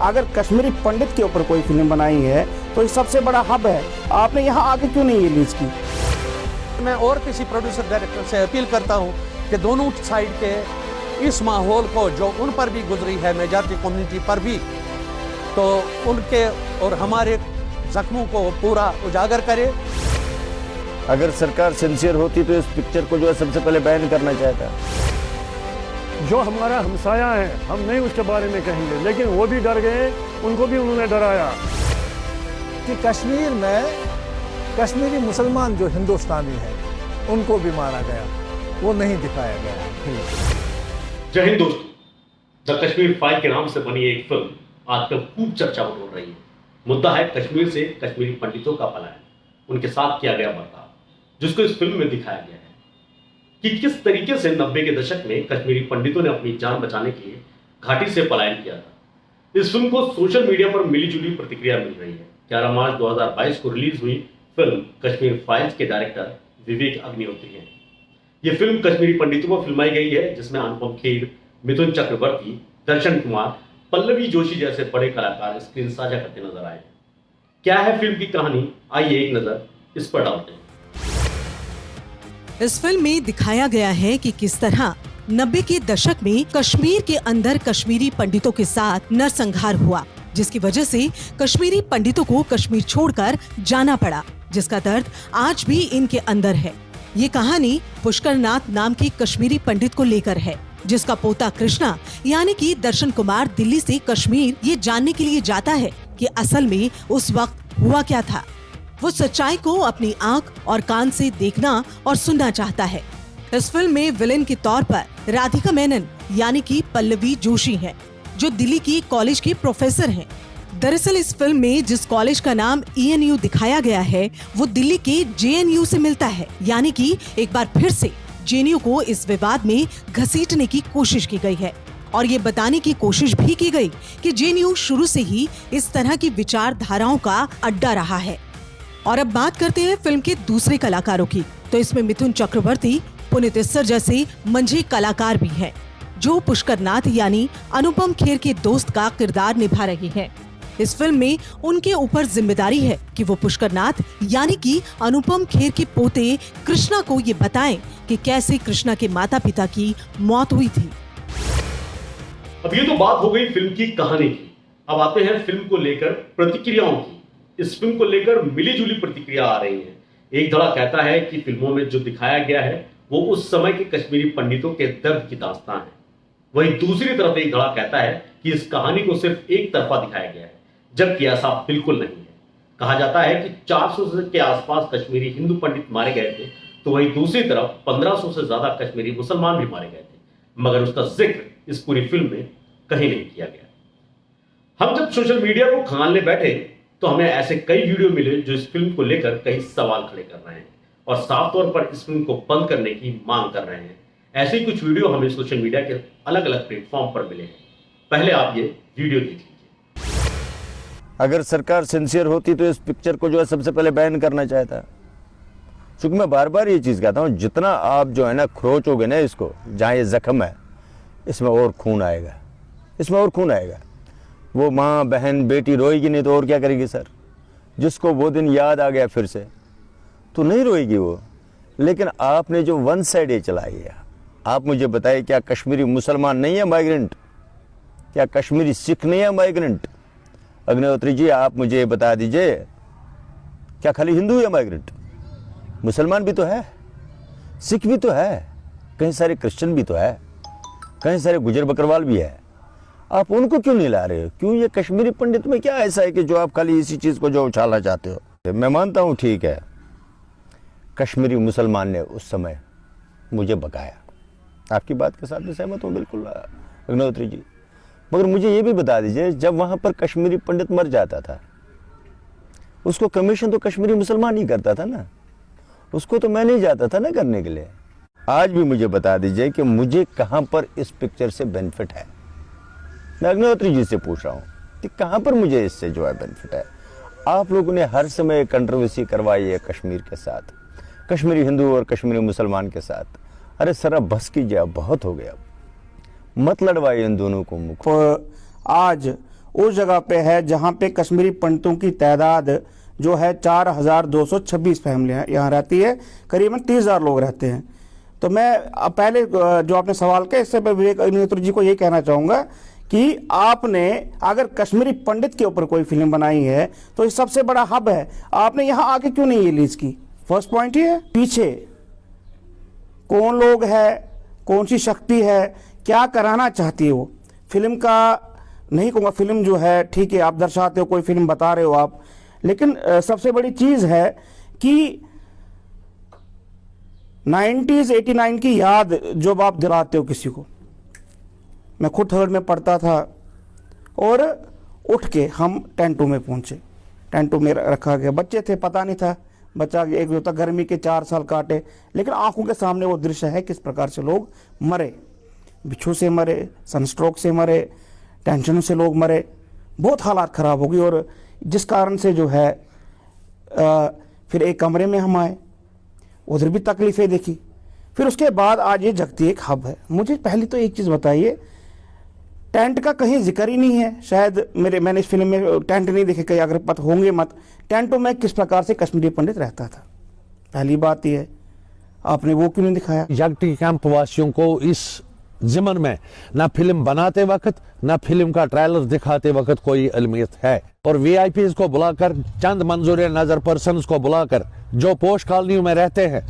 अगर कश्मीरी पंडित के ऊपर कोई फिल्म बनाई है तो ये सबसे बड़ा हब है, आपने यहाँ आगे क्यों नहीं रिलीज की? मैं और किसी प्रोड्यूसर डायरेक्टर से अपील करता हूँ कि दोनों साइड के इस माहौल को जो उन पर भी गुजरी है, मेजॉरिटी कम्युनिटी पर भी, तो उनके और हमारे जख्मों को पूरा उजागर करे। अगर सरकार सिंसियर होती तो इस पिक्चर को जो है सबसे पहले बैन करना चाहता। जो हमारा हमसाया है हम नहीं उसके बारे में कहेंगे, लेकिन वो भी डर गए, उनको भी उन्होंने डराया कि कश्मीर में कश्मीरी मुसलमान जो हिंदुस्तानी हैं उनको भी मारा गया, वो नहीं दिखाया गया। जय हिंद दोस्तों, द कश्मीर फाइल के नाम से बनी एक फिल्म आजकल खूब चर्चा में हो रही है। मुद्दा है कश्मीर से कश्मीरी पंडितों का पलायन, उनके साथ किया गया बर्ताव, जिसको इस फिल्म में दिखाया गया है कि किस तरीके से 90 के दशक में कश्मीरी पंडितों ने अपनी जान बचाने के लिए घाटी से पलायन किया था। इस फिल्म को सोशल मीडिया पर मिलीजुली प्रतिक्रिया मिल रही है। 11 मार्च 2022 को रिलीज हुई फिल्म कश्मीर फाइल्स के डायरेक्टर विवेक अग्निहोत्री हैं। ये फिल्म कश्मीरी पंडितों पर फिल्माई गई है, जिसमें अनुपम खेर, मिथुन चक्रवर्ती, दर्शन कुमार, पल्लवी जोशी जैसे बड़े कलाकार स्क्रीन साझा करते नजर आए। क्या है फिल्म की कहानी, आइए एक नजर इस पर डालते हैं। इस फिल्म में दिखाया गया है कि किस तरह 90 के दशक में कश्मीर के अंदर कश्मीरी पंडितों के साथ नरसंहार हुआ, जिसकी वजह से कश्मीरी पंडितों को कश्मीर छोड़कर जाना पड़ा, जिसका दर्द आज भी इनके अंदर है। ये कहानी पुष्कर नाथ नाम के कश्मीरी पंडित को लेकर है, जिसका पोता कृष्णा यानी कि दर्शन कुमार दिल्ली से कश्मीर ये जानने के लिए जाता है कि असल में उस वक्त हुआ क्या था। वो सच्चाई को अपनी आंख और कान से देखना और सुनना चाहता है। इस फिल्म में विलेन के तौर पर राधिका मेनन यानी कि पल्लवी जोशी हैं, जो दिल्ली की कॉलेज की प्रोफेसर हैं। दरअसल इस फिल्म में जिस कॉलेज का नाम ENU दिखाया गया है वो दिल्ली के JNU से मिलता है, यानी कि एक बार फिर से JNU को इस विवाद में घसीटने की कोशिश की गई है और ये बताने की कोशिश भी की गई कि JNU शुरू से ही इस तरह की विचारधाराओं का अड्डा रहा है। और अब बात करते हैं फिल्म के दूसरे कलाकारों की, तो इसमें मिथुन चक्रवर्ती, पुनीत इस्सर जैसे मंझे कलाकार भी हैं, जो पुष्कर नाथ यानी अनुपम खेर के दोस्त का किरदार निभा रही हैं। इस फिल्म में उनके ऊपर जिम्मेदारी है कि वो पुष्कर नाथ यानी कि अनुपम खेर के पोते कृष्णा को ये बताएं कि कैसे कृष्णा के माता पिता की मौत हुई थी। अब ये तो बात हो गई फिल्म की कहानी की, अब आते हैं फिल्म को लेकर प्रतिक्रियाओं की। इस फिल्म को लेकर मिलीजुली प्रतिक्रिया आ रही है। एक धड़ा कहता है कि फिल्मों में जो दिखाया गया है वो उस समय के कश्मीरी पंडितों के दर्द की दास्तान है। वहीं दूसरी तरफ एक धड़ा कहता है कि इस कहानी को सिर्फ एक तरफा दिखाया गया है, जबकि ऐसा बिल्कुल नहीं है। कहा जाता है कि 400 के आसपास कश्मीरी हिंदू पंडित मारे गए थे, तो वहीं दूसरी तरफ 1500 से ज्यादा कश्मीरी मुसलमान भी मारे गए थे, मगर उसका जिक्र इस पूरी फिल्म में कहीं नहीं किया गया। हम जब सोशल मीडिया को खंगालने बैठे तो हमें ऐसे कई वीडियो मिले जो इस फिल्म को लेकर कई सवाल खड़े कर रहे हैं और साफ तौर पर इस फिल्म को बंद करने की मांग कर रहे हैं। ऐसे ही कुछ वीडियो हमें सोशल मीडिया के अलग अलग प्लेटफॉर्म पर मिले हैं। पहले आप ये वीडियो देख लीजिए। अगर सरकार सिंसियर होती तो इस पिक्चर को जो है सबसे पहले बैन करना चाहता। क्योंकि मैं बार बार ये चीज़ कहता हूँ, जितना आप जो है ना खरोचोगे ना इसको, जहाँ ये जख्म है इसमें और खून आएगा, इसमें और खून आएगा। वो माँ बहन बेटी रोएगी नहीं तो और क्या करेगी सर? जिसको वो दिन याद आ गया फिर से तो नहीं रोएगी वो। लेकिन आपने जो वन साइड ये चलाई है, आप मुझे बताइए, क्या कश्मीरी मुसलमान नहीं है माइग्रेंट? क्या कश्मीरी सिख नहीं है माइग्रेंट? अग्निहोत्री जी आप मुझे बता दीजिए, क्या खाली हिंदू है माइग्रेंट? मुसलमान भी तो है, सिख भी तो है, कई सारे क्रिश्चियन भी तो है, कई सारे गुजर बकरवाल भी है। आप उनको क्यों नहीं ला रहे हो? क्यों ये कश्मीरी पंडित में क्या ऐसा है कि जो आप खाली इसी चीज़ को जो उछालना चाहते हो? मैं मानता हूँ ठीक है, कश्मीरी मुसलमान ने उस समय मुझे बकाया, आपकी बात के साथ मैं सहमत हूँ बिल्कुल अग्निहोत्री जी। मगर मुझे ये भी बता दीजिए, जब वहाँ पर कश्मीरी पंडित मर जाता था उसको कमीशन तो कश्मीरी मुसलमान ही करता था ना, उसको तो मैं नहीं जाता था ना करने के लिए। आज भी मुझे बता दीजिए कि मुझे कहाँ पर इस पिक्चर से बेनिफिट है। मैं अग्निहोत्री जी से पूछ रहा हूँ कि कहाँ पर मुझे इससे जो है बेनिफिट है। आप लोगों ने हर समय कंट्रोवर्सी करवाई है कश्मीर के साथ, कश्मीरी हिंदू और कश्मीरी मुसलमान के साथ। अरे सर अब बस कीजिए, अब बहुत हो गया, मत लड़वाइए इन दोनों को मुख। आज उस जगह पे है जहाँ पे कश्मीरी पंडितों की तादाद जो है 4226 फैमिलियाँ यहाँ रहती है, करीबन 30,000 लोग रहते हैं। तो मैं अब पहले जो आपने सवाल किया, इससे मैं विवेक अग्निहोत्री जी को ये कहना चाहूँगा कि आपने अगर कश्मीरी पंडित के ऊपर कोई फिल्म बनाई है तो ये सबसे बड़ा हब है, आपने यहाँ आके क्यों नहीं रिलीज की? फर्स्ट पॉइंट ये है। पीछे कौन लोग है, कौन सी शक्ति है, क्या कराना चाहती है वो? फिल्म का नहीं कहूँगा, फिल्म जो है ठीक है आप दर्शाते हो, कोई फिल्म बता रहे हो आप, लेकिन सबसे बड़ी चीज़ है कि 90s 89 की याद जब आप दिलाते हो किसी को। मैं खुद थर्ड में पढ़ता था और उठ के हम टेंटो में पहुंचे, टेंटो में रखा गया, बच्चे थे, पता नहीं था, बच्चा एक जो था गर्मी के 4 साल काटे, लेकिन आंखों के सामने वो दृश्य है किस प्रकार से लोग मरे, बिच्छू से मरे, सनस्ट्रोक से मरे, टेंशन से लोग मरे, बहुत हालात ख़राब हो गई। और जिस कारण से जो है फिर एक कमरे में हम आए, उधर भी तकलीफ़ें देखी, फिर उसके बाद आज ये जगती एक हब है। मुझे पहली तो एक चीज़ बताइए, टेंट का कहीं जिक्र ही नहीं है, शायद मैंने इस फिल्म में टेंट नहीं देखे, कहीं अगर पता होंगे मत, टेंटों में किस प्रकार से कश्मीरी पंडित रहता था। पहली बात यह है, आपने वो क्यों नहीं दिखाया? जगती कैंप वासियों को इस ज़िमन में ना फिल्म बनाते वक्त ना फिल्म का ट्रेलर दिखाते वक्त कोई अहमियत है, और वीआईपीज़ को बुलाकर, चंद मंजूर नज़र पर्सन्स को बुलाकर, जो पोश कॉलोनियों में रहते हैं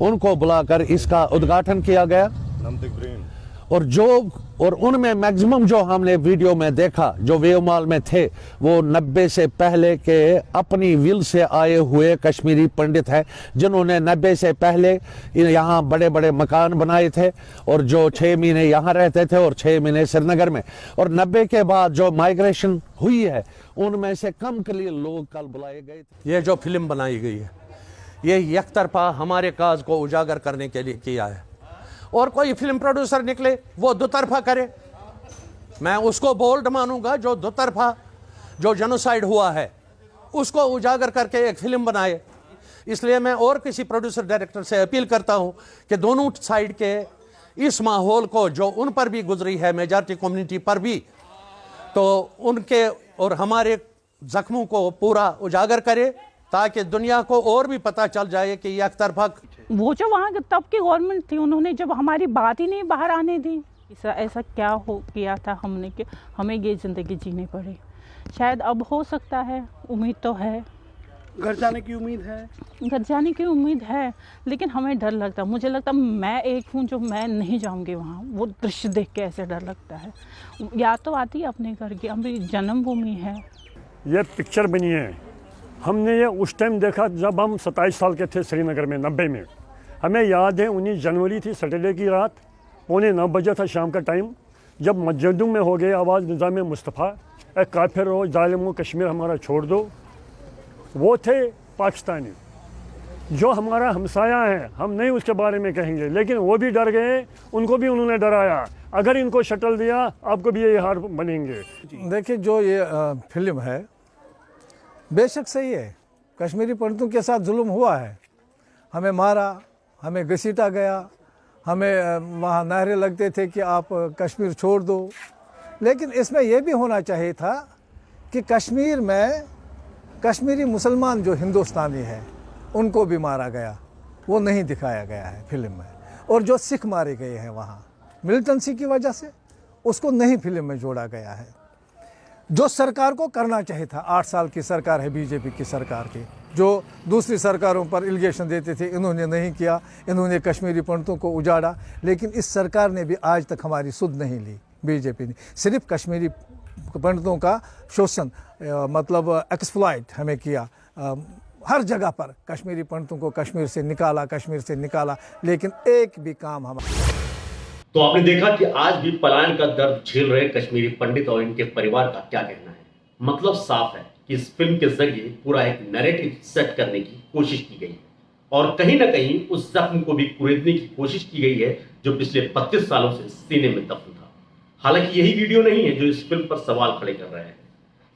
उनको बुलाकर इसका उद्घाटन किया गया। और उनमें मैक्सिमम जो हमने वीडियो में देखा, जो वेव मॉल में थे, वो 90 से पहले के अपनी विल से आए हुए कश्मीरी पंडित हैं, जिन्होंने 90 से पहले यहाँ बड़े बड़े मकान बनाए थे और जो 6 महीने यहाँ रहते थे और 6 महीने श्रीनगर में, और 90 के बाद जो माइग्रेशन हुई है उनमें से कम के लिए लोग कल बुलाए गए थे। ये जो फिल्म बनाई गई है ये एक तरफा हमारे काज को उजागर करने के लिए किया है, और कोई फिल्म प्रोड्यूसर निकले वो दो तरफा करे, मैं उसको बोल्ड मानूंगा। जो दो तरफा जो जेनोसाइड हुआ है उसको उजागर करके एक फिल्म बनाए। इसलिए मैं और किसी प्रोड्यूसर डायरेक्टर से अपील करता हूं कि दोनों साइड के इस माहौल को जो उन पर भी गुजरी है, मेजॉरिटी कम्युनिटी पर भी, तो उनके और हमारे जख्मों को पूरा उजागर करे, ताकि दुनिया को और भी पता चल जाए कि एक तरफा वो जो वहाँ तब की गवर्नमेंट थी, उन्होंने जब हमारी बात ही नहीं बाहर आने दी, ऐसा क्या हो किया था हमने कि हमें ये ज़िंदगी जीनी पड़ी। शायद अब हो सकता है, उम्मीद तो है, घर जाने की उम्मीद है, घर जाने की उम्मीद है, लेकिन हमें डर लगता, मुझे लगता मैं एक हूँ जो मैं नहीं जाऊँगी वहाँ। वो दृश्य देख के ऐसे डर लगता है। याद तो आती है अपने घर की, हमारी जन्मभूमि है। ये पिक्चर बनी है, हमने ये उस टाइम देखा जब हम 27 साल के थे श्रीनगर में, 90 में। हमें याद है 19 जनवरी थी, सैटरडे की रात, 8:45 बजे था शाम का टाइम, जब मस्जिदों में हो गई आवाज़ निज़ाम मुस्तफ़ा, ए काफिर हो, जालिमो, कश्मीर हमारा छोड़ दो। वो थे पाकिस्तानी जो हमारा हमसाया है, हम नहीं उसके बारे में कहेंगे, लेकिन वो भी डर गए, उनको भी उन्होंने डराया, अगर इनको शटल दिया आपको भी ये हार बनेंगे। देखिए जो ये फिल्म है बेशक सही है, कश्मीरी पंडितों के साथ जुल्म हुआ है, हमें मारा, हमें घसीटा गया, हमें वहाँ नारे लगते थे कि आप कश्मीर छोड़ दो, लेकिन इसमें यह भी होना चाहिए था कि कश्मीर में कश्मीरी मुसलमान जो हिंदुस्तानी है उनको भी मारा गया, वो नहीं दिखाया गया है फिल्म में। और जो सिख मारे गए हैं वहाँ मिलिटेंसी की वजह से, उसको नहीं फिल्म में जोड़ा गया है। जो सरकार को करना चाहिए था, 8 साल की सरकार है बीजेपी की सरकार की, जो दूसरी सरकारों पर एलिगेशन देते थे, इन्होंने नहीं किया, इन्होंने कश्मीरी पंडितों को उजाड़ा, लेकिन इस सरकार ने भी आज तक हमारी सुध नहीं ली। बीजेपी ने सिर्फ कश्मीरी पंडितों का शोषण, मतलब एक्सप्लॉइट हमें किया, हर जगह पर कश्मीरी पंडितों को कश्मीर से निकाला, लेकिन एक भी काम हमारा। तो आपने देखा कि आज भी पलायन का दर्द झेल रहे कश्मीरी पंडित और इनके परिवार का क्या कहना है। मतलब साफ है कि इस फिल्म के जरिए पूरा एक नैरेटिव सेट करने की कोशिश की गई और कहीं ना कहीं उस जख्म को भी कुरेदने की कोशिश की गई है जो पिछले 32 सालों से सीने में दफन था। हालांकि यही वीडियो नहीं है जो इस फिल्म पर सवाल खड़े कर रहे हैं।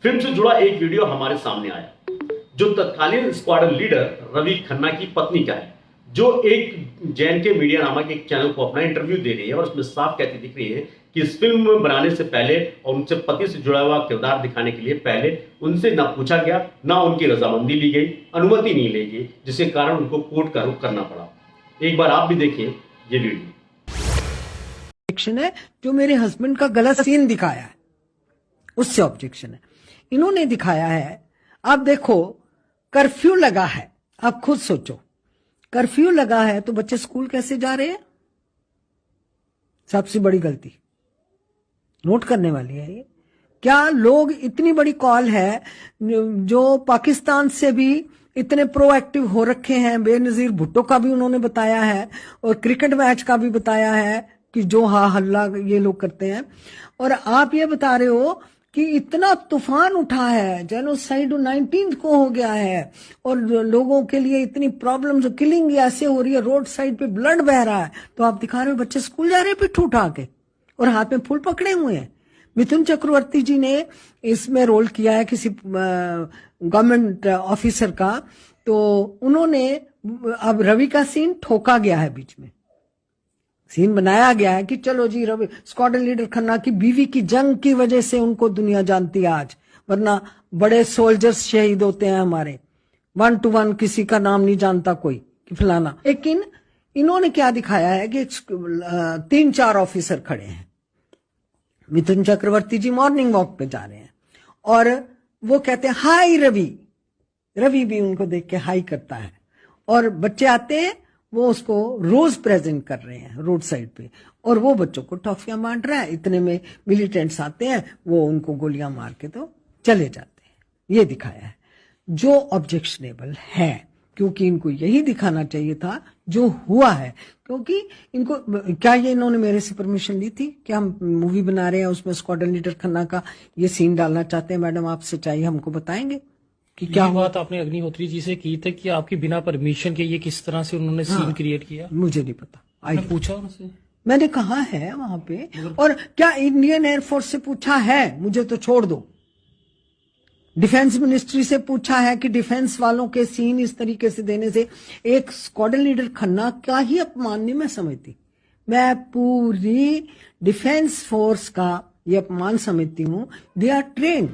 फिल्म से जुड़ा एक वीडियो हमारे सामने आया जो तत्कालीन स्क्वाड्रन लीडर रवि खन्ना की पत्नी का है, जो एक JNK मीडिया नामक एक चैनल को अपना इंटरव्यू दे रही है और उसमें साफ कहती दिख रही है कि इस फिल्म बनाने से पहले और उनसे पति से जुड़ा हुआ किरदार दिखाने के लिए पहले उनसे ना पूछा गया, ना उनकी रजामंदी ली गई, अनुमति नहीं ली गई, जिसके कारण उनको कोर्ट का रुख करना पड़ा। एक बार आप भी देखिए ये वीडियो। ऑब्जेक्शन है जो मेरे हस्बैंड का गलत सीन दिखाया है, उससे ऑब्जेक्शन है। इन्होंने दिखाया है, आप देखो कर्फ्यू लगा है, आप खुद सोचो कर्फ्यू लगा है तो बच्चे स्कूल कैसे जा रहे हैं? सबसे बड़ी गलती नोट करने वाली है ये। क्या लोग, इतनी बड़ी कॉल है जो पाकिस्तान से भी इतने प्रोएक्टिव हो रखे हैं, बेनजीर भुट्टो का भी उन्होंने बताया है और क्रिकेट मैच का भी बताया है कि जो हा हल्ला ये लोग करते हैं, और आप ये बता रहे हो कि इतना तूफान उठा है, जेनोसाइड 19 को हो गया है और लोगों के लिए इतनी प्रॉब्लम्स, किलिंग ऐसे हो रही है, रोड साइड पे ब्लड बह रहा है, तो आप दिखा रहे हो बच्चे स्कूल जा रहे हैं पिट्ठू उठा के और हाथ में फूल पकड़े हुए हैं। मिथुन चक्रवर्ती जी ने इसमें रोल किया है किसी गवर्नमेंट ऑफिसर का, तो उन्होंने, अब रवि का सीन ठोका गया है, बीच में सीन बनाया गया है कि चलो जी रवि, स्क्वाड्रन लीडर खन्ना की बीवी की जंग की वजह से उनको दुनिया जानती है आज, वरना बड़े सोल्जर्स शहीद होते हैं हमारे, 1 to 1 किसी का नाम नहीं जानता कोई कि फलाना। लेकिन इन्होंने क्या दिखाया है कि 3-4 ऑफिसर खड़े हैं, मिथुन चक्रवर्ती जी मॉर्निंग वॉक पे जा रहे हैं और वो कहते हैं हाय रवि, रवि भी उनको देख के हाई करता है और बच्चे आते हैं, वो उसको रोज प्रेजेंट कर रहे हैं रोड साइड पे और वो बच्चों को टॉफियां बांट रहा है। इतने में मिलिटेंट्स आते हैं, वो उनको गोलियां मार के तो चले जाते हैं। ये दिखाया है जो ऑब्जेक्शनेबल है, क्योंकि इनको यही दिखाना चाहिए था जो हुआ है। क्योंकि इनको, क्या ये इन्होंने मेरे से परमिशन ली थी कि हम मूवी बना रहे हैं उसमें स्क्वाड्रन लीडर खन्ना का ये सीन डालना चाहते हैं? मैडम आप सच्चाई हमको बताएंगे कि क्या बात आपने अग्निहोत्री जी से की थी कि आपकी बिना परमिशन के ये किस तरह से उन्होंने सीन क्रिएट किया? मुझे नहीं पता। आपने पूछा उनसे? मैंने कहा है वहां पे, और क्या इंडियन एयरफोर्स से पूछा है? मुझे तो छोड़ दो। डिफेंस मिनिस्ट्री से पूछा है कि डिफेंस वालों के सीन इस तरीके से देने से एक स्क्वाड्रन लीडर खन्ना का ही अपमान नहीं मैं समझती, मैं पूरी डिफेंस फोर्स का ये अपमान समझती हूं। They are trained.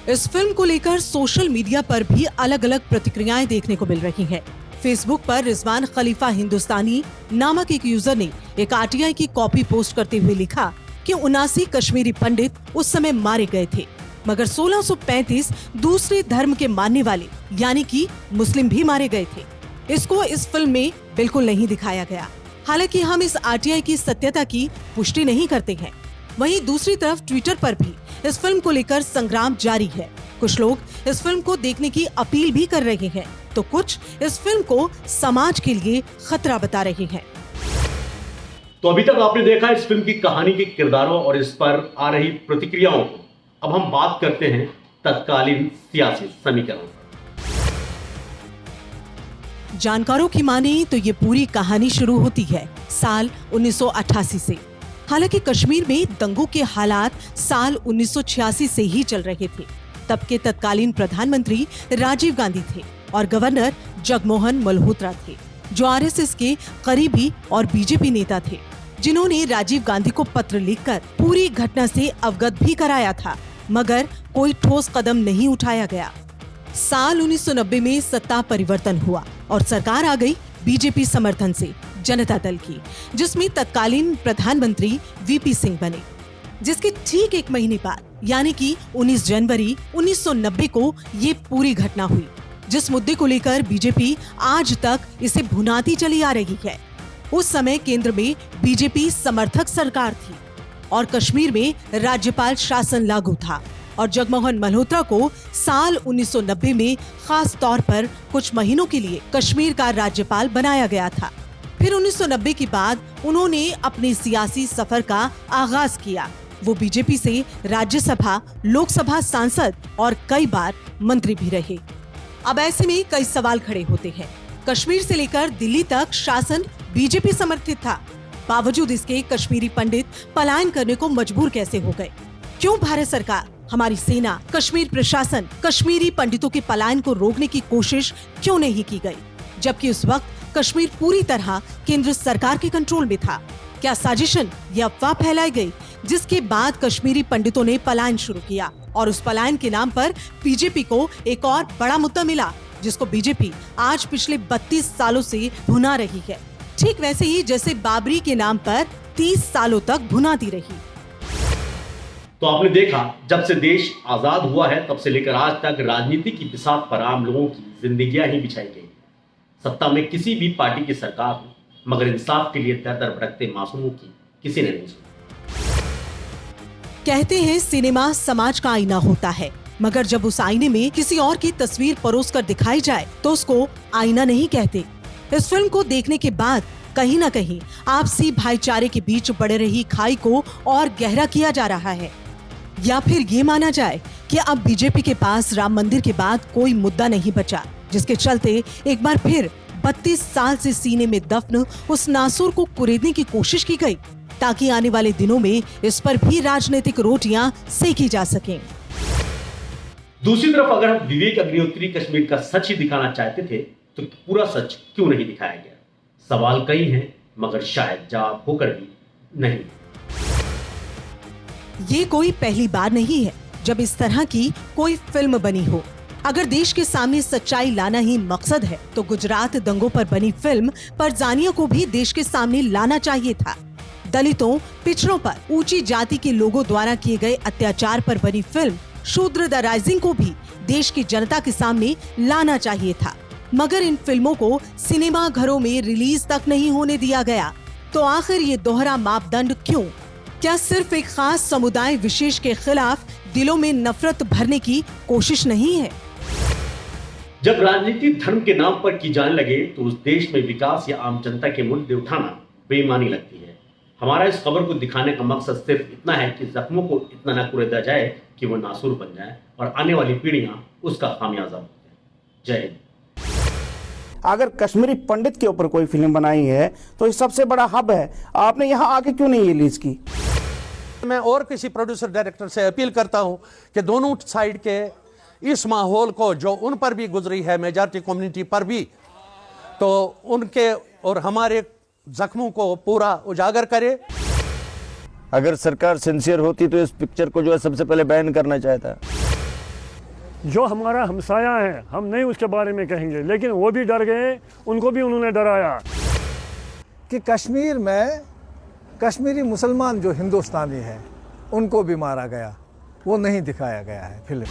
इस फिल्म को लेकर सोशल मीडिया पर भी अलग अलग प्रतिक्रियाएं देखने को मिल रही हैं। फेसबुक पर रिजवान खलीफा हिंदुस्तानी नामक एक यूजर ने एक आरटीआई की कॉपी पोस्ट करते हुए लिखा कि 79 कश्मीरी पंडित उस समय मारे गए थे, मगर 1635 दूसरे धर्म के मानने वाले यानी कि मुस्लिम भी मारे गए थे। इसको इस फिल्म में बिल्कुल नहीं दिखाया गया। हालांकि हम इस आरटीआई की सत्यता की पुष्टि नहीं करते हैं। वहीं दूसरी तरफ ट्विटर पर भी इस फिल्म को लेकर संग्राम जारी है। कुछ लोग इस फिल्म को देखने की अपील भी कर रहे हैं, तो कुछ इस फिल्म को समाज के लिए खतरा बता रहे हैं। तो अभी तक आपने देखा इस फिल्म की कहानी के किरदारों और इस पर आ रही प्रतिक्रियाओं को। अब हम बात करते हैं तत्कालीन सियासी समीकरण। जानकारों की माने तो ये पूरी कहानी शुरू होती है साल 1988 से। हालांकि कश्मीर में दंगों के हालात साल 1986 से ही चल रहे थे। तब के तत्कालीन प्रधानमंत्री राजीव गांधी थे और गवर्नर जगमोहन मल्होत्रा थे, जो आरएसएस के करीबी और बीजेपी नेता थे, जिन्होंने राजीव गांधी को पत्र लिखकर पूरी घटना से अवगत भी कराया था, मगर कोई ठोस कदम नहीं उठाया गया। साल 1990 में सत्ता परिवर्तन हुआ और सरकार आ गई बीजेपी समर्थन से जनता दल की, जिसमें तत्कालीन प्रधानमंत्री वीपी सिंह बने। जिसके ठीक एक महीने बाद यानी कि 19 जनवरी 1990 को ये पूरी घटना हुई, जिस मुद्दे को लेकर बीजेपी आज तक इसे भुनाती चली आ रही है। उस समय केंद्र में बीजेपी समर्थक सरकार थी और कश्मीर में राज्यपाल शासन लागू था और जगमोहन मल्होत्रा को साल 1990 में खास तौर पर कुछ महीनों के लिए कश्मीर का राज्यपाल बनाया गया था। फिर 1990 के बाद उन्होंने अपने सियासी सफर का आगाज किया। वो बीजेपी से राज्यसभा, लोकसभा सांसद और कई बार मंत्री भी रहे। अब ऐसे में कई सवाल खड़े होते हैं। कश्मीर से लेकर दिल्ली तक शासन बीजेपी समर्थित था, बावजूद इसके कश्मीरी पंडित पलायन करने को मजबूर कैसे हो गए? क्यों भारत सरकार, हमारी सेना, कश्मीर प्रशासन कश्मीरी पंडितों के पलायन को रोकने की कोशिश क्यों नहीं की गई, जबकि उस वक्त कश्मीर पूरी तरह केंद्र सरकार के कंट्रोल में था? क्या साजिशन या अफवाह फैलाई गई, जिसके बाद कश्मीरी पंडितों ने पलायन शुरू किया और उस पलायन के नाम पर बीजेपी को एक और बड़ा मुद्दा मिला, जिसको बीजेपी आज पिछले 32 सालों से भुना रही है। ठीक वैसे ही जैसे बाबरी के नाम पर 30 सालों तक भुनाती रही। तो आपने देखा, जब से देश आजाद हुआ है तब से लेकर आज तक राजनीति की बिसात पर आम लोगों की जिंदगियां ही बिछाई गई। सत्ता में किसी भी पार्टी की सरकार हो, मगर इंसाफ के लिए दर दर भटकते मासूमों की किसी ने नहीं सुनी। कहते हैं सिनेमा समाज का आईना होता है, मगर जब उस आईने में किसी और की तस्वीर परोसकर दिखाई जाए तो उसको आईना नहीं कहते। इस फिल्म को देखने के बाद कहीं न कहीं आपसी भाईचारे के बीच बढ़ रही खाई को और गहरा किया जा रहा है, या फिर ये माना जाए कि अब बीजेपी के पास राम मंदिर के बाद कोई मुद्दा नहीं बचा, जिसके चलते एक बार फिर 32 साल से सीने में दफन उस नासूर को कुरेदने की कोशिश की गई, ताकि आने वाले दिनों में इस पर भी राजनीतिक रोटियां सेकी जा सकें। दूसरी तरफ अगर हम विवेक अग्निहोत्री कश्मीर का सच ही दिखाना चाहते थे तो पूरा सच क्यों नहीं दिखाया गया? सवाल कई हैं, मगर शायद जवाब होकर भी नहीं। ये कोई पहली बार नहीं है जब इस तरह की कोई फिल्म बनी हो। अगर देश के सामने सच्चाई लाना ही मकसद है तो गुजरात दंगों पर बनी फिल्म परजानियों को भी देश के सामने लाना चाहिए था। दलितों, पिछड़ों पर ऊंची जाति के लोगों द्वारा किए गए अत्याचार पर बनी फिल्म शूद्र द राइजिंग को भी देश की जनता के सामने लाना चाहिए था, मगर इन फिल्मों को सिनेमा घरों में रिलीज तक नहीं होने दिया गया। तो आखिर ये दोहरा मापदंड क्यों? क्या सिर्फ एक खास समुदाय विशेष के खिलाफ दिलों में नफरत भरने की कोशिश नहीं है? जब राजनीति धर्म के नाम पर की जाने लगे तो उस देश में विकास या आम जनता के मुद्दे उठाना बेईमानी लगती है। हमारा इस खबर को दिखाने का मकसद सिर्फ इतना है कि जख्मों को इतना न कुरेदा जाए कि वो नासूर बन जाए और आने वाली पीढ़ियां उसका खामियाजा भुगतें। जय हिंद। अगर कश्मीरी पंडित के ऊपर कोई फिल्म बनाई है तो ये सबसे बड़ा हब है, आपने यहाँ आके क्यों नहीं रिलीज की? मैं और किसी प्रोड्यूसर डायरेक्टर से अपील करता हूं कि दोनों साइड के इस माहौल को जो उन पर भी गुजरी है, मेजॉरिटी कम्युनिटी पर भी, तो उनके और हमारे जख्मों को पूरा उजागर करे। अगर सरकार सिंसियर होती तो इस पिक्चर को जो है सबसे पहले बैन करना चाहता। जो हमारा हमसाया है हम नहीं उसके बारे में कहेंगे, लेकिन वो भी डर गए, उनको भी उन्होंने डराया कि कश्मीर में कश्मीरी मुसलमान जो हिंदुस्तानी है उनको भी मारा गया, वो नहीं दिखाया गया है फिल्म।